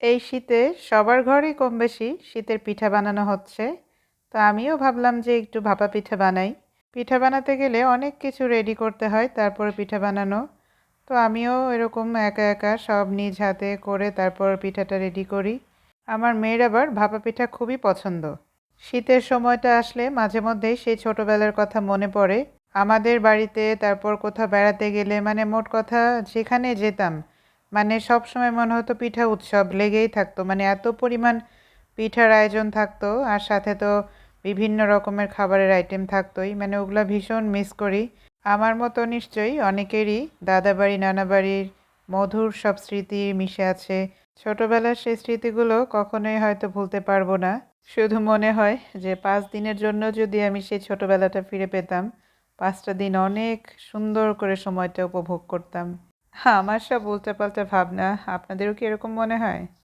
এই শীতে সবার ঘরেই কমবেশি শীতের পিঠা বানানো হচ্ছে। তো আমিও ভাবলাম যে একটু ভাপা পিঠা বানাই। পিঠা বানাতে গেলে অনেক কিছু রেডি করতে হয়, তারপরে পিঠা বানানো। তো আমিও এরকম একা একা সব নিজ হাতে করে তারপর পিঠাটা রেডি করি। আমার মেয়ের আবার ভাপা পিঠা খুবই পছন্দ। শীতের সময়টা আসলে মাঝে মধ্যেই সেই ছোটবেলার কথা মনে পড়ে। আমাদের বাড়িতে তারপর কোথাও বেড়াতে গেলে মানে মোট কথা যেখানে যেতাম, মানে সব সময় মনে হতো পিঠা উৎসব লেগেই থাকতো, মানে এত পরিমাণ পিঠার আয়োজন থাকতো, আর সাথে তো বিভিন্ন রকমের খাবারের আইটেম থাকতোই, মানে ওগুলা ভীষণ মিস করি। আমার মতো নিশ্চয়ই অনেকেরই দাদাবাড়ি নানাবাড়ির মধুর সব স্মৃতি মিশে আছে। ছোটবেলার সেই স্মৃতিগুলো কখনোই হয়তো ভুলতে পারবো না। শুধু মনে হয় যে 5 দিনের জন্য যদি আমি সেই ছোটবেলাটা ফিরে পেতাম, 5টা দিন অনেক সুন্দর করে সময়টা উপভোগ করতাম। হ্যাঁ, আমার সব উল্টাপাল্টা ভাবনা, আপনাদেরও কি এরকম মনে হয়?